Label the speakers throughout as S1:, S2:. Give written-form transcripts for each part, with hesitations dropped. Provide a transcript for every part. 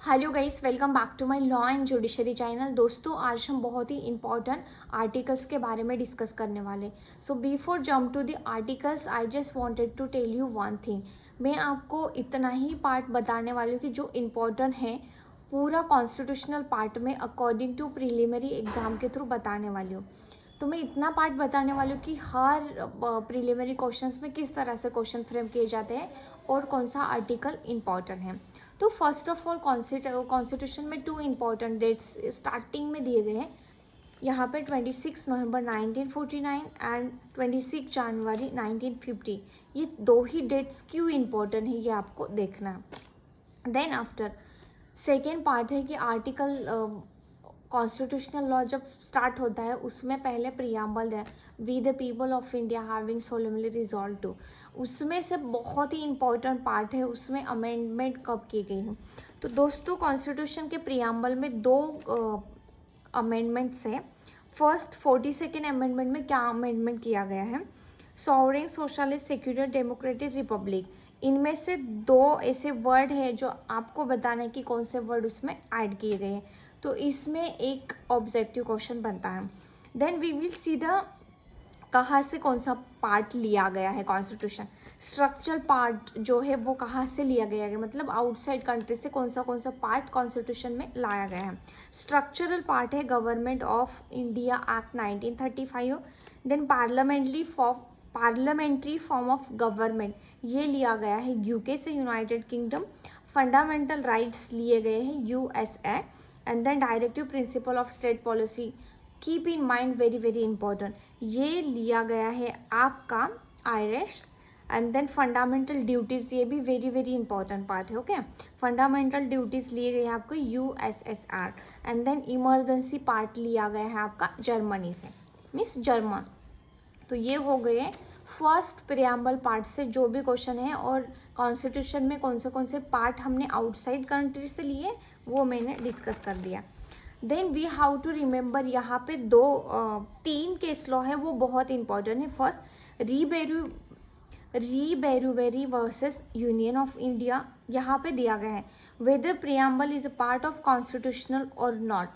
S1: Hello guys, welcome back to my law and judiciary channel. दोस्तों, आज हम बहुत ही इंपॉर्टेंट आर्टिकल्स के बारे में डिस्कस करने वाले। So before jump to the articles, I just wanted to tell you one thing. मैं आपको इतना ही पार्ट बताने वाली हूँ कि जो इम्पोर्टेंट है पूरा कॉन्स्टिट्यूशनल पार्ट में अकॉर्डिंग टू प्रीलिमिनरी एग्जाम के थ्रू बताने वाली हूँ। तो मैं इतना पार्ट बताने वाली हूँ कि हर प्रीलिमिनरी क्वेश्चंस में किस तरह से क्वेश्चन फ्रेम किए जाते हैं और कौन सा आर्टिकल इम्पॉर्टेंट है। तो फर्स्ट ऑफ ऑल कॉन्स्टिट्यूशन में 2 इम्पॉर्टेंट डेट्स स्टार्टिंग में दिए गए हैं। यहाँ पे 26 नवंबर 1949 एंड 26 जनवरी 1950। ये दो ही डेट्स क्यों इम्पोर्टेंट है ये आपको देखना है। देन आफ्टर सेकेंड पार्ट है कि आर्टिकल कॉन्स्टिट्यूशनल लॉ जब स्टार्ट होता है उसमें पहले प्रियम्बल है, we the people of India having solemnly resolve to. उसमें से बहुत ही इंपॉर्टेंट पार्ट है, उसमें अमेंडमेंट कब की गई है। तो दोस्तों, कॉन्स्टिट्यूशन के प्रियम्बल में दो अमेंडमेंट्स है। फर्स्ट 42nd अमेंडमेंट में क्या अमेंडमेंट किया गया है, sovereign socialist secular democratic Republic. इनमें से दो ऐसे वर्ड है जो आपको बताना है कि कौन से वर्ड उसमें ऐड किए गए हैं। तो इसमें एक ऑब्जेक्टिव क्वेश्चन बनता है। Then we will see the कहाँ से कौन सा पार्ट लिया गया है कॉन्स्टिट्यूशन। स्ट्रक्चरल पार्ट जो है वो कहाँ से लिया गया है, मतलब आउटसाइड कंट्री से कौन सा पार्ट कॉन्स्टिट्यूशन में लाया गया है। स्ट्रक्चरल पार्ट है government of India act 1935। Then parliamentary form of government ये लिया गया है यूके से, यूनाइटेड किंगडम। फंडामेंटल राइट्स लिए गए हैं USA. And then directive principle of state policy, keep in mind, very very important, ये लिया गया है आपका Irish. And then fundamental duties, ये भी वेरी वेरी इंपॉर्टेंट पार्ट है। ओके, फंडामेंटल ड्यूटीज़ लिए गए हैं आपको USSR. And then emergency part लिया गया है आपका जर्मनी से, मीन्स जर्मन। तो ये हो गए फर्स्ट प्रियम्बल पार्ट से जो भी क्वेश्चन है, और कॉन्स्टिट्यूशन में कौन से पार्ट हमने आउटसाइड कंट्री से लिए वो मैंने डिस्कस कर दिया। Then we how to remember, यहाँ पे तीन केस लॉ है वो बहुत इंपॉर्टेंट है। फर्स्ट री वर्सेस यूनियन ऑफ इंडिया, यहाँ पे दिया गया है whether preamble is a part of constitutional और नॉट।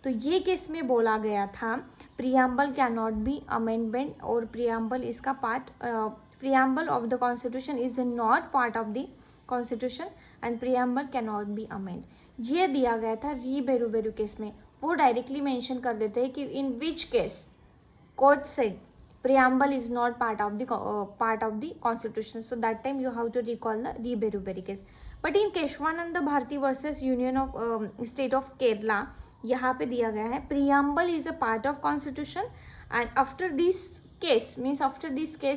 S1: तो ये केस में बोला गया था preamble can not be amendment, और प्रियम्बल इसका part, preamble of the constitution is not part of the constitution and preamble can not be amend. ये दिया गया था री केस में। वो डायरेक्टली मेंशन कर देते हैं कि in which case court said preamble is not part of the constitution, so that time you have to recall the री case. But in Kesavananda Bharati versus union of state of Kerala, यहाँ पे दिया गया है preamble is a part of constitution and after this case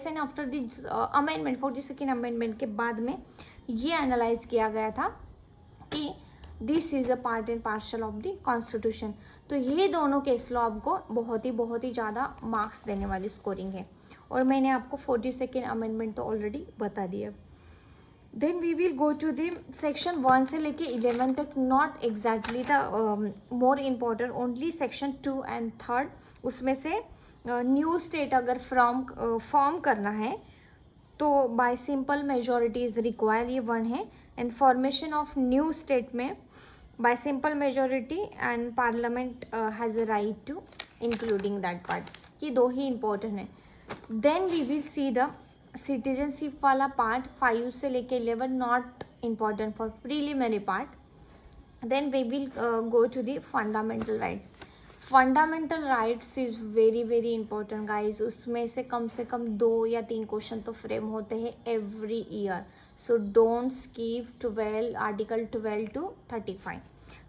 S1: and after this amendment 42nd amendment के बाद में ये एनालाइज किया गया था कि this is a part and partial of the constitution. तो ये दोनों केस लॉ आपको बहुत ही ज़्यादा मार्क्स देने वाली स्कोरिंग है, और मैंने आपको 42nd अमेंडमेंट तो ऑलरेडी बता दिया। Then we will go to the section 1 से लेके 11 तक, not exactly the more important, only section 2 and 3। उसमें से न्यू स्टेट अगर फॉर्म करना है तो by simple majority is require, ये 1 है। And formation of new state में by simple majority and parliament has a right to including that part, ये 2 ही इम्पोर्टेंट है। Then we will see the citizenship वाला पार्ट 5 से लेके 11, not important for preliminary part. Then we will go to the fundamental rights. Fundamental rights is very very important guys, उसमें से कम 2 या 3 question तो फ्रेम होते हैं every year. So don't skip 12 article 12 to 35।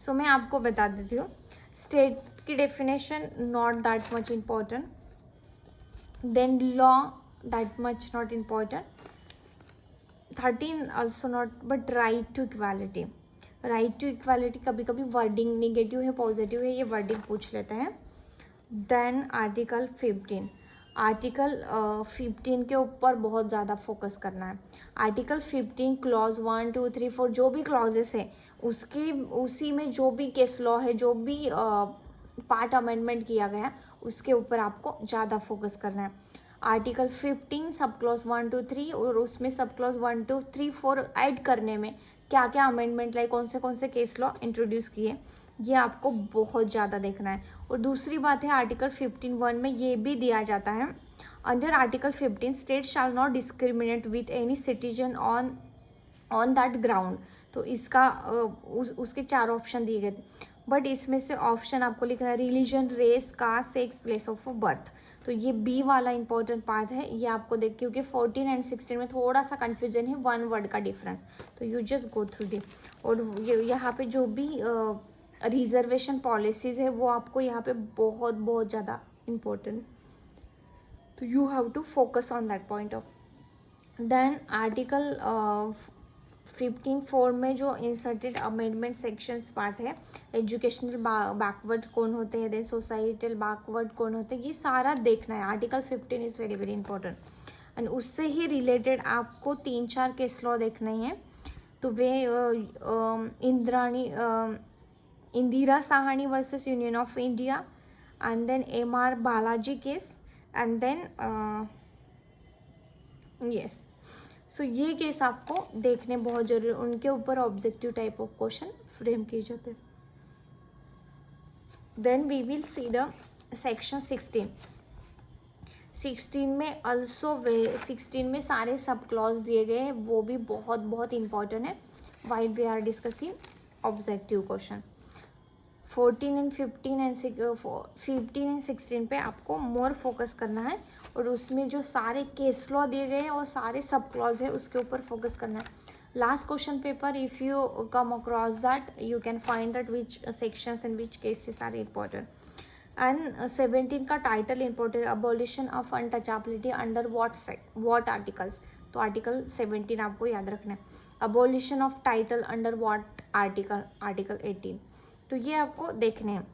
S1: सो मैं आपको बता देती हूँ स्टेट की definition, not that much important. Then law, that much not important. 13 also not, but right to equality. Right to equality कभी कभी वर्डिंग निगेटिव है पॉजिटिव है, ये वर्डिंग पूछ लेते हैं। देन आर्टिकल 15, आर्टिकल 15 के ऊपर बहुत ज़्यादा फोकस करना है। आर्टिकल 15 क्लॉज 1 2 3 4 जो भी क्लॉजेस है उसी में जो भी केस लॉ है, जो भी पार्ट अमेंडमेंट किया गया उसके ऊपर आपको ज़्यादा फोकस करना है। आर्टिकल 15 सब क्लॉज 1 2 3, और उसमें सब क्लॉज 1 2 3 4 ऐड करने में क्या क्या अमेंडमेंट लाए, कौन से केस लॉ इंट्रोड्यूस किए, ये आपको बहुत ज़्यादा देखना है। और दूसरी बात है आर्टिकल 15(1) में ये भी दिया जाता है, under article 15 state shall not discriminate with any citizen on that ground. तो इसका उसके 4 ऑप्शन दिए गए थे, बट इसमें से ऑप्शन आपको लिखना है religion, race, caste, sex, place of birth. तो ये बी वाला इंपॉर्टेंट पार्ट है, ये आपको देख, क्योंकि 14 एंड 16 में थोड़ा सा कंफ्यूजन है, 1 वर्ड का डिफरेंस, तो you just go through the. और यहाँ पे जो भी रिजर्वेशन पॉलिसीज़ है वो आपको यहाँ पे बहुत ज़्यादा इम्पोर्टेंट, तो you have to focus on that point of. Then article 15(4) में जो इंसर्टेड अमेंडमेंट सेक्शंस पार्ट है, एजुकेशनल बैकवर्ड कौन होते हैं, देन सोसाइटल बैकवर्ड कौन होते हैं, ये सारा देखना है। Article 15 is very very important, and उससे ही रिलेटेड आपको 3-4 केस लॉ देखने हैं। तो वे Indira Sawhney versus union of India, and then MR Balaji case, and then yes, so ये केस आपको देखने बहुत जरूरी, उनके ऊपर objective type of question frame किए जाते हैं। Then we will see the section 16 में अल्सो 16 में सारे सब क्लॉज दिए गए हैं, वो भी बहुत इंपॉर्टेंट है, why we are discussing objective question. 14 and 15 and 16 पे आपको मोर फोकस करना है, और उसमें जो सारे केस लॉ दिए गए हैं और सारे सब क्लॉज है उसके ऊपर फोकस करना है। Last question paper, if you come across that you can find that which sections and which cases are important. And 17 का title important, abolition of untouchability under what articles, तो article 17 आपको याद रखना है। Abolition of title under what article, article 18, तो ये आपको देखने हैं।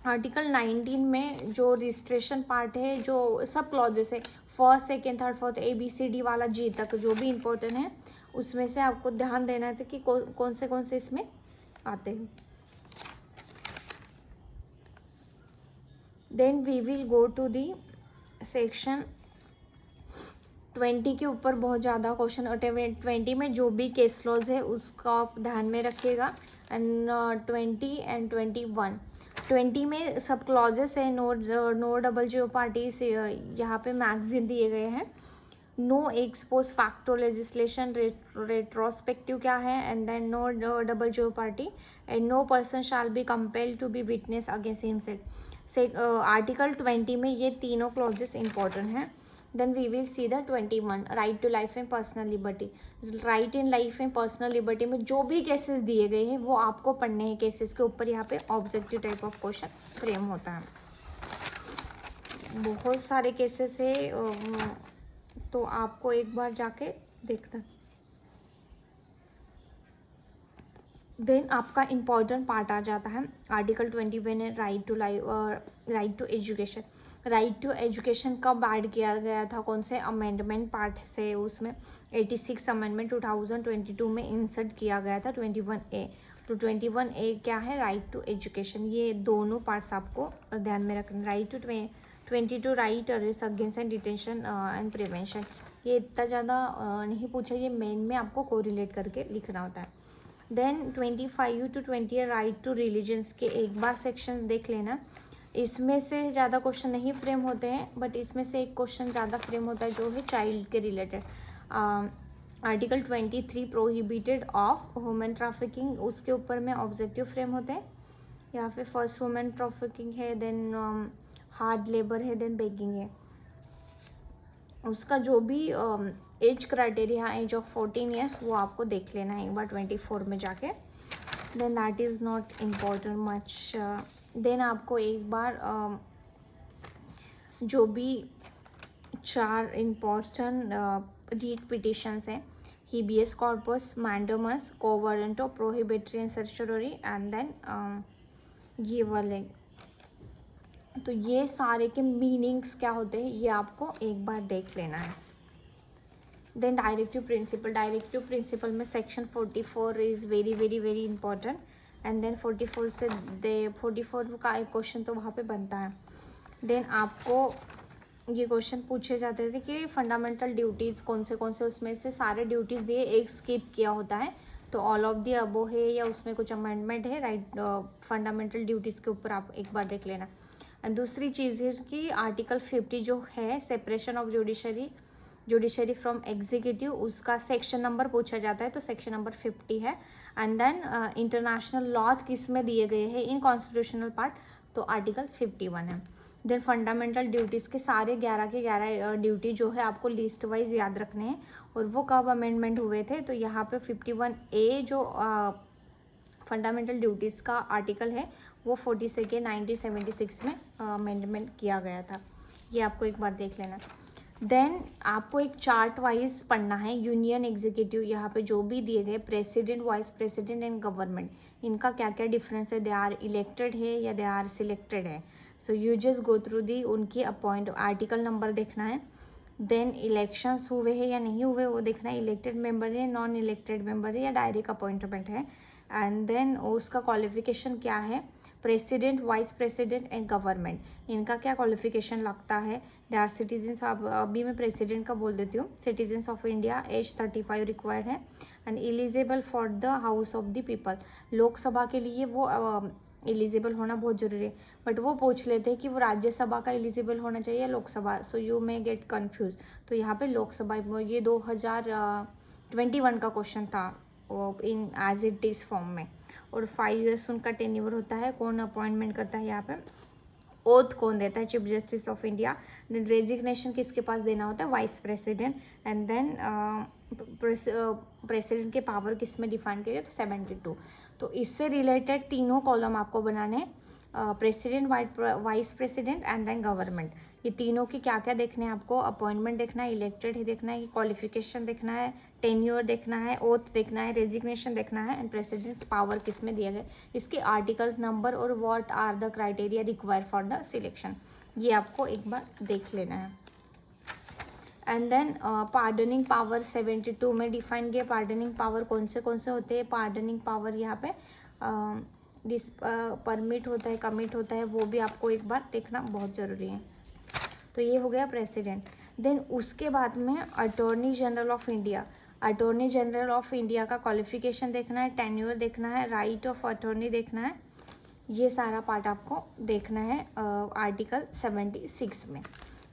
S1: आर्टिकल 19 में जो रजिस्ट्रेशन पार्ट है, जो सब क्लॉजेस है, 1st, 2nd, 3rd, 4th ABCD वाला G तक जो भी इम्पोर्टेंट है, उसमें से आपको ध्यान देना है कि कौन से इसमें आते हैं। Then we will go to the section 20 के ऊपर बहुत ज़्यादा क्वेश्चन, और 20 में जो भी केस लॉज है उसका आप ध्यान में रखिएगा। एंड 20 एंड 20 में सब क्लॉजेस है, नो डबल जीरो पार्टी से यहाँ पे मैगजीन दिए गए हैं, no ex post facto legislation, retrospective क्या है, and then no double zero party, and no person shall be compelled to be witness against himself. Article 20 में ये तीनों क्लॉजेस इंपॉर्टेंट हैं। Then we will see the 21, right to life and personal liberty. Right in life and personal liberty में जो भी cases दिए गए हैं वो आपको पढ़ने हैं, केसेस के ऊपर यहाँ पे objective type of question frame होता है। बहुत सारे केसेस है, तो आपको एक बार जाके देखना। देन आपका इम्पॉर्टेंट पार्ट आ जाता है आर्टिकल 21 है, right to life, right to education. Right to education कब ऐड किया गया था, कौन से अमेंडमेंट पार्ट से, उसमें 86 अमेंडमेंट 2022 में इंसर्ट किया गया था 21A। तो 21A क्या है, राइट टू एजुकेशन, ये दोनों पार्ट्स आपको ध्यान में रखना। Right to 22 right arrest against and detention and prevention, ये इतना ज़्यादा नहीं पूछा, ये मेन में आपको कोरिलेट करके लिखना होता है। Then 25 to 20 right to religions के एक बार सेक्शन देख लेना, इसमें से ज़्यादा क्वेश्चन नहीं फ्रेम होते हैं, बट इसमें से एक क्वेश्चन ज़्यादा फ्रेम होता है जो है चाइल्ड के related. Article 23 prohibited of human trafficking, उसके ऊपर में ऑब्जेक्टिव फ्रेम होते हैं। यहाँ पे फर्स्ट ह्यूमन ट्रैफिकिंग है, देन हार्ड लेबर है, देन बेगिंग है। उसका जो भी age criteria, age of 14 years, वो आपको देख लेना है एक बार 24 में जाके। Then that is not important much. Then आपको एक बार जो भी 4 इम्पॉर्टेंट रीट पिटिशंस हैं, habeas corpus, mandamus, quo warranto, prohibitory and certiorari, and then ये वाले, तो ये सारे के मीनिंग्स क्या होते हैं ये आपको एक बार देख लेना है। देन डायरेक्टिव प्रिंसिपल में section 44 is very very very important, and then 44 से 44 का एक क्वेश्चन तो वहाँ पे बनता है। देन आपको ये क्वेश्चन पूछे जाते थे कि फंडामेंटल ड्यूटीज़ कौन से, उसमें से सारे ड्यूटीज़ दिए, एक स्किप किया होता है, तो ऑल ऑफ दी अबो है या उसमें कुछ अमेंडमेंट है, राइट, फंडामेंटल ड्यूटीज़ के ऊपर आप एक बार देख लेना। एंड दूसरी चीज़ है कि आर्टिकल 50 जो है separation of judiciary from executive, उसका सेक्शन नंबर पूछा जाता है, तो सेक्शन नंबर 50 है। एंड देन इंटरनेशनल लॉज किस में दिए गए हैं इन कॉन्स्टिट्यूशनल पार्ट, तो आर्टिकल 51 है। देन फंडामेंटल ड्यूटीज़ के सारे 11 के 11 ड्यूटी जो है आपको लिस्ट वाइज याद रखने हैं, और वो कब अमेंडमेंट हुए थे, तो यहाँ पे 51A जो फंडामेंटल ड्यूटीज़ का आर्टिकल है वो 42 1976 में अमेंडमेंट किया गया था। ये आपको एक बार देख लेना। देन आपको एक चार्ट वाइज पढ़ना है। यूनियन एग्जीक्यूटिव, यहाँ पे जो भी दिए गए president, vice president and government, इनका क्या क्या डिफरेंस है, दे आर इलेक्टेड है या दे आर सिलेक्टेड है। So you just go through the उनकी अपॉइंट, आर्टिकल नंबर देखना है। देन इलेक्शंस हुए हैं या नहीं हुए वो देखना है, इलेक्टेड मेंबर है, नॉन इलेक्टेड मेंबर है या डायरेक्ट अपॉइंटमेंट है। एंड देन उसका क्वालिफिकेशन क्या है, president, vice president and government, इनका क्या क्वालिफिकेशन लगता है। दे आर सिटीजन्स, अभी मैं प्रेसिडेंट का बोल देती हूँ, citizens of India, age 35 required है, and eligible for the house of the people. Lok Sabha के लिए वो एलिजिबल होना बहुत जरूरी है, बट वो पूछ लेते हैं कि वो राज्यसभा का एलिजिबल होना चाहिए या Lok Sabha, so you may get confuse. तो यहाँ पे लोकसभा, ये 2021 का क्वेश्चन था इन एज इट इज फॉर्म में। और 5 years उनका टेन्योर होता है। कौन अपॉइंटमेंट करता है यहाँ पे, ओथ कौन देता है, chief justice of India. Then resignation किसके पास देना होता है, vice president. And then president के पावर किस में डिफाइन किए, तो 72। तो इससे रिलेटेड तीनों कॉलम आपको बनाने, president, vice president and then government, ये तीनों के क्या क्या देखने हैं आपको, अपॉइंटमेंट देखना है, इलेक्टेड ही देखना है, क्वालिफिकेशन देखना है, टेन्योर देखना है, ओथ देखना है, रेजिग्नेशन देखना है, एंड प्रेसिडेंट्स पावर किस में दिया गया, इसके आर्टिकल्स नंबर और what are the criteria require for the selection, ये आपको एक बार देख लेना है। एंड देन पार्डनिंग पावर 72 में डिफाइन किया, पार्डनिंग पावर कौन से होते हैं। पार्डनिंग पावर यहाँ पे परमिट होता है, कमिट होता है, वो भी आपको एक बार देखना बहुत ज़रूरी है। तो ये हो गया प्रेसिडेंट। देन उसके बाद में attorney general of India, attorney general of India का क्वालिफिकेशन देखना है, टेन्योर देखना है, राइट ऑफ अटॉर्नी देखना है, ये सारा पार्ट आपको देखना है आर्टिकल 76 में।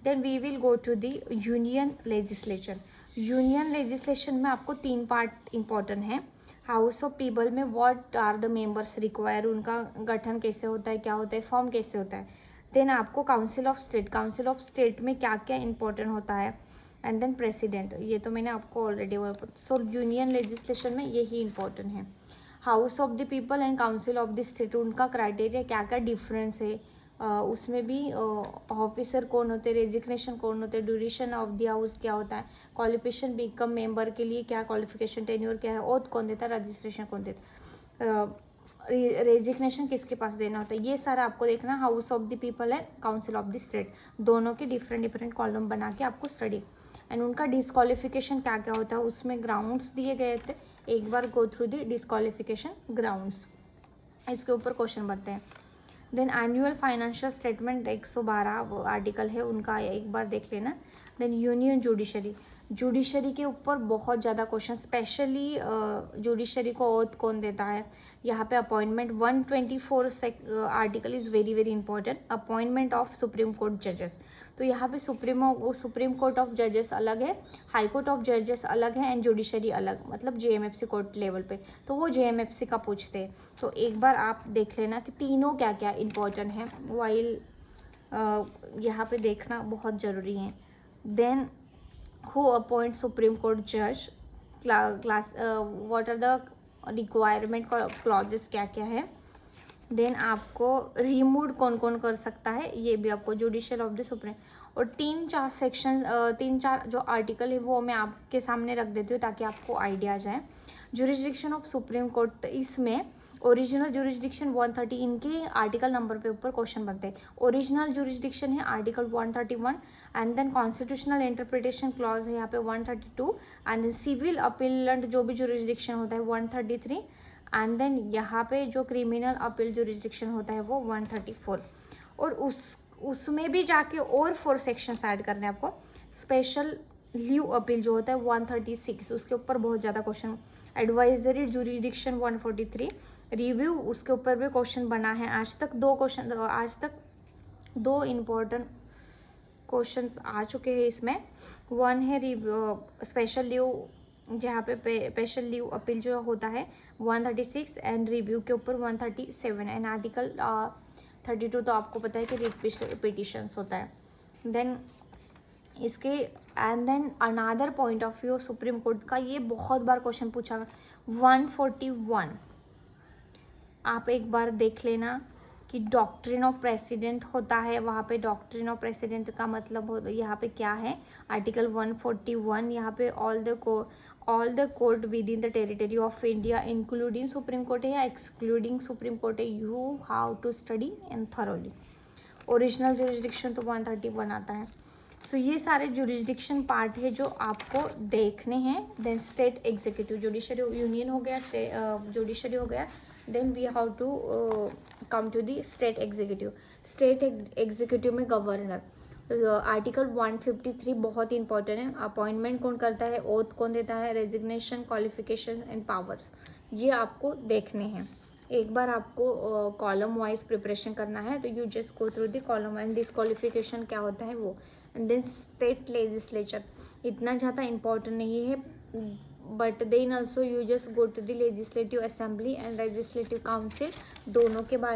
S1: Then we will go to the union legislation. Union legislation में आपको 3 पार्ट इंपॉर्टेंट है। हाउस ऑफ पीपल में what are the members require, उनका गठन कैसे होता है, क्या होता है, फॉर्म कैसे होता है। देन आपको council of state, council of state में क्या क्या इंपॉर्टेंट होता है। एंड देन प्रेसिडेंट, ये तो मैंने आपको ऑलरेडी बोला। सो यूनियन लेजिस्लेशन में यही इंपॉर्टेंट है। House of the people and council of the state, उनका क्राइटेरिया क्या क्या डिफरेंस है, उसमें भी ऑफिसर कौन होते, रेजिग्नेशन कौन होते, ड्यूरेशन ऑफ द हाउस क्या होता है, क्वालिफिकेशन बिकम मेंबर के लिए क्या क्वालिफिकेशन, टेन्योर क्या है, ओथ कौन देता है, रजिस्ट्रेशन कौन देता, रेजिग्नेशन किसके पास देना होता है, ये सारा आपको देखना। House of the people and council of the state, दोनों के डिफरेंट कॉलम बना के आपको स्टडी। एंड उनका डिस्क्वालिफिकेशन क्या क्या होता है, उसमें ग्राउंड्स दिए गए थे, एक बार go through the disqualification grounds, इसके ऊपर क्वेश्चन बनते हैं। देन एनुअल फाइनेंशियल स्टेटमेंट 112 वो आर्टिकल है उनका, एक बार देख लेना। देन यूनियन जुडिशरी, जुडिशरी के ऊपर बहुत ज़्यादा क्वेश्चन, स्पेशली जुडिशरी को ओथ कौन देता है, यहाँ पे appointment 124 article is very very important, appointment of Supreme court जजेस। तो यहाँ पे सुप्रीम कोर्ट ऑफ जजेस अलग है, हाई कोर्ट ऑफ जजेस अलग है, एंड जुडिशरी अलग, मतलब JMFC कोर्ट लेवल पे, तो वो JMFC का पूछते हैं। तो एक बार आप देख लेना कि तीनों क्या क्या इंपॉर्टेंट है, वाइल यहाँ पे देखना बहुत ज़रूरी है। Then who appoints Supreme Court judge, class what are the requirement clauses क्या क्या है। देन आपको रिमूव कौन कौन कर सकता है, ये भी आपको, जुडिशियल ऑफ द सुप्रीम। और 3-4 सेक्शन, 3-4 जो आर्टिकल है वो मैं आपके सामने रख देती हूँ ताकि आपको आइडिया आ जाए। जुरिस्डिक्शन ऑफ सुप्रीम कोर्ट, इसमें ओरिजिनल जुरिस्डिक्शन 130, इनके आर्टिकल नंबर पे ऊपर क्वेश्चन बनते हैं। ओरिजिनल जुरिस्डिक्शन है article 131, and then constitutional interpretation clause है यहाँ पे 132, एंड देन सिविल अपीलेंट जो भी जुरिस्डिक्शन होता है 133, एंड देन यहाँ पे जो क्रिमिनल अपील जुरिस्डिक्शन होता है वो 134। और उसमें भी जाके और 4 सेक्शंस ऐड करने हैं आपको, स्पेशल लीव अपील जो होता है 136, उसके ऊपर बहुत ज़्यादा क्वेश्चन। एडवाइजरी जुरिडिक्शन 143, रिव्यू उसके ऊपर भी क्वेश्चन बना है। आज तक दो इम्पोर्टेंट क्वेश्चंस आ चुके हैं इसमें। वन है स्पेशल लीव, जहाँ पे स्पेशल लीव अपील जो होता है 136, एंड रिव्यू के ऊपर 137, एंड आर्टिकल 32 तो आपको पता है कि रिट पिटिशंस होता है। देन इसके and then another point of view Supreme Court का, ये बहुत बार क्वेश्चन पूछा गया 141, आप एक बार देख लेना कि डॉक्ट्रिन ऑफ प्रेसिडेंट होता है, वहाँ पे डॉक्ट्रिन ऑफ प्रेसिडेंट का मतलब हो यहाँ पे क्या है। आर्टिकल 141, यहाँ पे all the court within the territory of India including Supreme Court है या एक्सक्लूडिंग सुप्रीम कोर्ट है, you how to study and thoroughly. Original jurisdiction तो 131 आता है। सो ये सारे जुरिस्डिक्शन पार्ट है जो आपको देखने हैं। Then state executive, judiciary union हो गया, जुडिशरी हो गया, then we how to come to the state executive. State executive में गवर्नर, आर्टिकल 153 बहुत इंपॉर्टेंट है। अपॉइंटमेंट कौन करता है, ओथ कौन देता है, रेजिग्नेशन, क्वालिफिकेशन एंड पावर, ये आपको देखने हैं। एक बार आपको कॉलम वाइज प्रिपरेशन करना है तो you just go through the column and disqualification क्या होता है वो। एंड देन स्टेट लेजिस्लेचर इतना ज़्यादा इम्पोर्टेंट नहीं है, but then also you just go to the legislative assembly and legislative council, दोनों के बारे